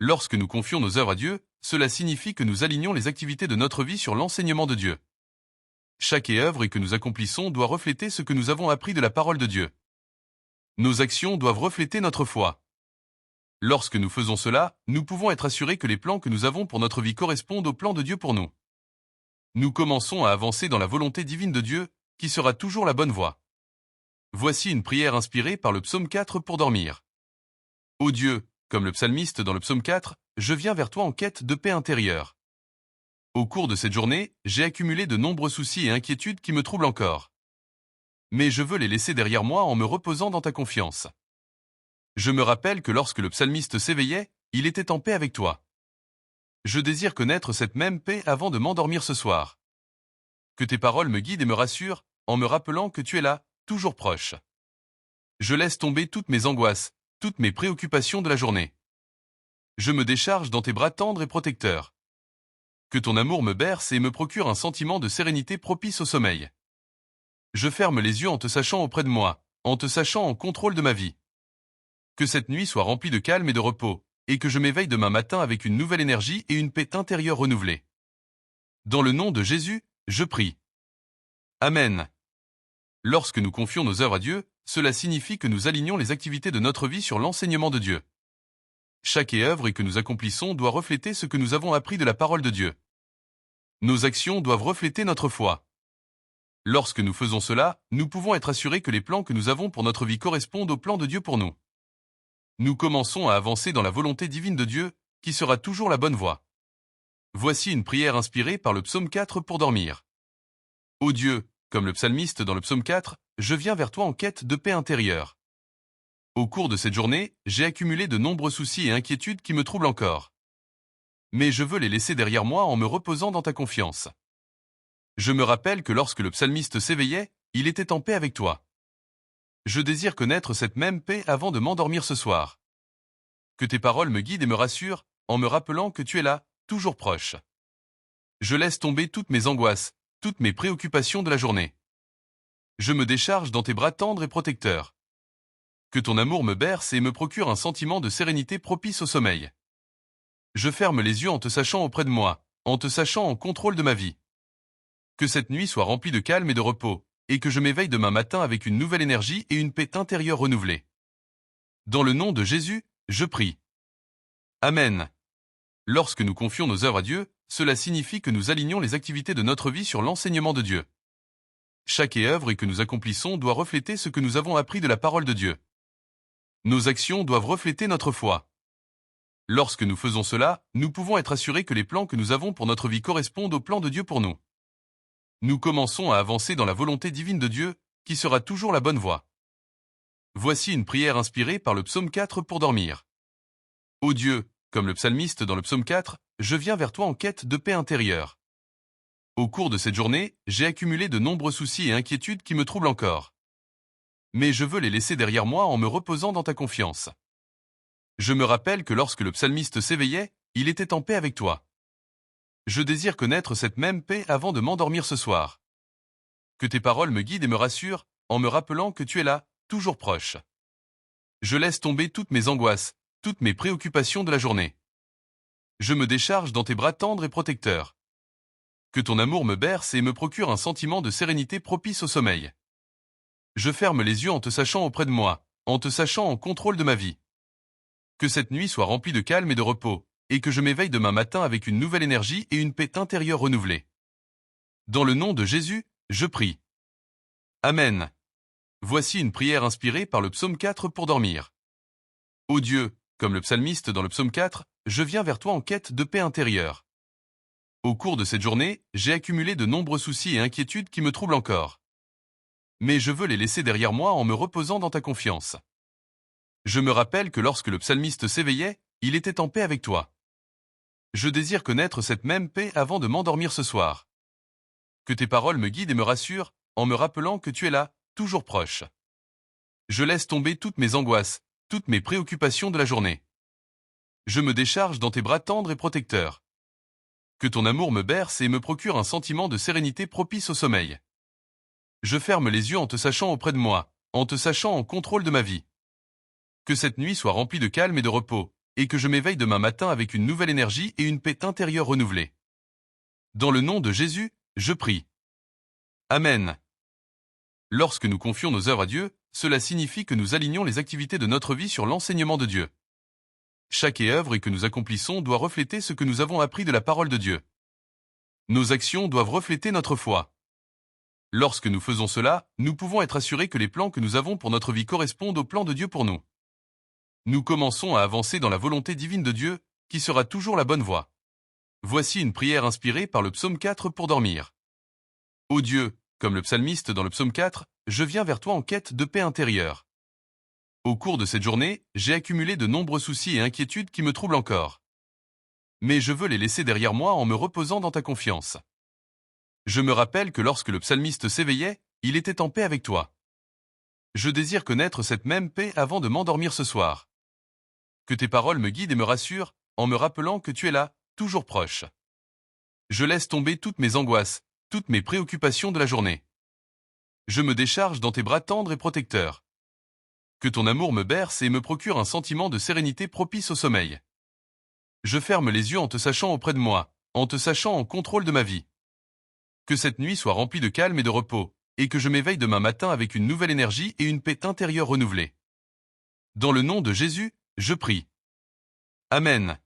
Lorsque nous confions nos œuvres à Dieu, cela signifie que nous alignons les activités de notre vie sur l'enseignement de Dieu. Chaque œuvre que nous accomplissons doit refléter ce que nous avons appris de la parole de Dieu. Nos actions doivent refléter notre foi. Lorsque nous faisons cela, nous pouvons être assurés que les plans que nous avons pour notre vie correspondent au plan de Dieu pour nous. Nous commençons à avancer dans la volonté divine de Dieu, qui sera toujours la bonne voie. Voici une prière inspirée par le psaume 4 pour dormir. Ô Dieu, comme le psalmiste dans le psaume 4, je viens vers toi en quête de paix intérieure. Au cours de cette journée, j'ai accumulé de nombreux soucis et inquiétudes qui me troublent encore. Mais je veux les laisser derrière moi en me reposant dans ta confiance. Je me rappelle que lorsque le psalmiste s'éveillait, il était en paix avec toi. Je désire connaître cette même paix avant de m'endormir ce soir. Que tes paroles me guident et me rassurent, en me rappelant que tu es là, toujours proche. Je laisse tomber toutes mes angoisses, toutes mes préoccupations de la journée. Je me décharge dans tes bras tendres et protecteurs. Que ton amour me berce et me procure un sentiment de sérénité propice au sommeil. Je ferme les yeux en te sachant auprès de moi, en te sachant en contrôle de ma vie. Que cette nuit soit remplie de calme et de repos, et que je m'éveille demain matin avec une nouvelle énergie et une paix intérieure renouvelée. Dans le nom de Jésus, je prie. Amen. Lorsque nous confions nos œuvres à Dieu, cela signifie que nous alignons les activités de notre vie sur l'enseignement de Dieu. Chaque œuvre que nous accomplissons doit refléter ce que nous avons appris de la parole de Dieu. Nos actions doivent refléter notre foi. Lorsque nous faisons cela, nous pouvons être assurés que les plans que nous avons pour notre vie correspondent au plan de Dieu pour nous. Nous commençons à avancer dans la volonté divine de Dieu, qui sera toujours la bonne voie. Voici une prière inspirée par le psaume 4 pour dormir. Ô Dieu, comme le psalmiste dans le psaume 4, je viens vers toi en quête de paix intérieure. Au cours de cette journée, j'ai accumulé de nombreux soucis et inquiétudes qui me troublent encore. Mais je veux les laisser derrière moi en me reposant dans ta confiance. Je me rappelle que lorsque le psalmiste s'éveillait, il était en paix avec toi. Je désire connaître cette même paix avant de m'endormir ce soir. Que tes paroles me guident et me rassurent, en me rappelant que tu es là, toujours proche. Je laisse tomber toutes mes angoisses, toutes mes préoccupations de la journée. Je me décharge dans tes bras tendres et protecteurs. Que ton amour me berce et me procure un sentiment de sérénité propice au sommeil. Je ferme les yeux en te sachant auprès de moi, en te sachant en contrôle de ma vie. Que cette nuit soit remplie de calme et de repos, et que je m'éveille demain matin avec une nouvelle énergie et une paix intérieure renouvelée. Dans le nom de Jésus, je prie. Amen. Lorsque nous confions nos œuvres à Dieu, cela signifie que nous alignons les activités de notre vie sur l'enseignement de Dieu. Chaque œuvre que nous accomplissons doit refléter ce que nous avons appris de la parole de Dieu. Nos actions doivent refléter notre foi. Lorsque nous faisons cela, nous pouvons être assurés que les plans que nous avons pour notre vie correspondent au plan de Dieu pour nous. Nous commençons à avancer dans la volonté divine de Dieu, qui sera toujours la bonne voie. Voici une prière inspirée par le psaume 4 pour dormir. Ô Dieu, comme le psalmiste dans le psaume 4, je viens vers toi en quête de paix intérieure. Au cours de cette journée, j'ai accumulé de nombreux soucis et inquiétudes qui me troublent encore. Mais je veux les laisser derrière moi en me reposant dans ta confiance. Je me rappelle que lorsque le psalmiste s'éveillait, il était en paix avec toi. Je désire connaître cette même paix avant de m'endormir ce soir. Que tes paroles me guident et me rassurent, en me rappelant que tu es là, toujours proche. Je laisse tomber toutes mes angoisses, toutes mes préoccupations de la journée. Je me décharge dans tes bras tendres et protecteurs. Que ton amour me berce et me procure un sentiment de sérénité propice au sommeil. Je ferme les yeux en te sachant auprès de moi, en te sachant en contrôle de ma vie. Que cette nuit soit remplie de calme et de repos, et que je m'éveille demain matin avec une nouvelle énergie et une paix intérieure renouvelée. Dans le nom de Jésus, je prie. Amen. Voici une prière inspirée par le psaume 4 pour dormir. Ô Dieu, comme le psalmiste dans le psaume 4, je viens vers toi en quête de paix intérieure. Au cours de cette journée, j'ai accumulé de nombreux soucis et inquiétudes qui me troublent encore. Mais je veux les laisser derrière moi en me reposant dans ta confiance. Je me rappelle que lorsque le psalmiste s'éveillait, il était en paix avec toi. Je désire connaître cette même paix avant de m'endormir ce soir. Que tes paroles me guident et me rassurent, en me rappelant que tu es là, toujours proche. Je laisse tomber toutes mes angoisses, toutes mes préoccupations de la journée. Je me décharge dans tes bras tendres et protecteurs. Que ton amour me berce et me procure un sentiment de sérénité propice au sommeil. Je ferme les yeux en te sachant auprès de moi, en te sachant en contrôle de ma vie. Que cette nuit soit remplie de calme et de repos, et que je m'éveille demain matin avec une nouvelle énergie et une paix intérieure renouvelée. Dans le nom de Jésus, je prie. Amen. Lorsque nous confions nos œuvres à Dieu, cela signifie que nous alignons les activités de notre vie sur l'enseignement de Dieu. Chaque œuvre que nous accomplissons doit refléter ce que nous avons appris de la parole de Dieu. Nos actions doivent refléter notre foi. Lorsque nous faisons cela, nous pouvons être assurés que les plans que nous avons pour notre vie correspondent aux plans de Dieu pour nous. Nous commençons à avancer dans la volonté divine de Dieu, qui sera toujours la bonne voie. Voici une prière inspirée par le psaume 4 pour dormir. Ô Dieu, comme le psalmiste dans le psaume 4, je viens vers toi en quête de paix intérieure. Au cours de cette journée, j'ai accumulé de nombreux soucis et inquiétudes qui me troublent encore. Mais je veux les laisser derrière moi en me reposant dans ta confiance. Je me rappelle que lorsque le psalmiste s'éveillait, il était en paix avec toi. Je désire connaître cette même paix avant de m'endormir ce soir. Que tes paroles me guident et me rassurent, en me rappelant que tu es là, toujours proche. Je laisse tomber toutes mes angoisses, toutes mes préoccupations de la journée. Je me décharge dans tes bras tendres et protecteurs. Que ton amour me berce et me procure un sentiment de sérénité propice au sommeil. Je ferme les yeux en te sachant auprès de moi, en te sachant en contrôle de ma vie. Que cette nuit soit remplie de calme et de repos, et que je m'éveille demain matin avec une nouvelle énergie et une paix intérieure renouvelée. Dans le nom de Jésus, je prie. Amen.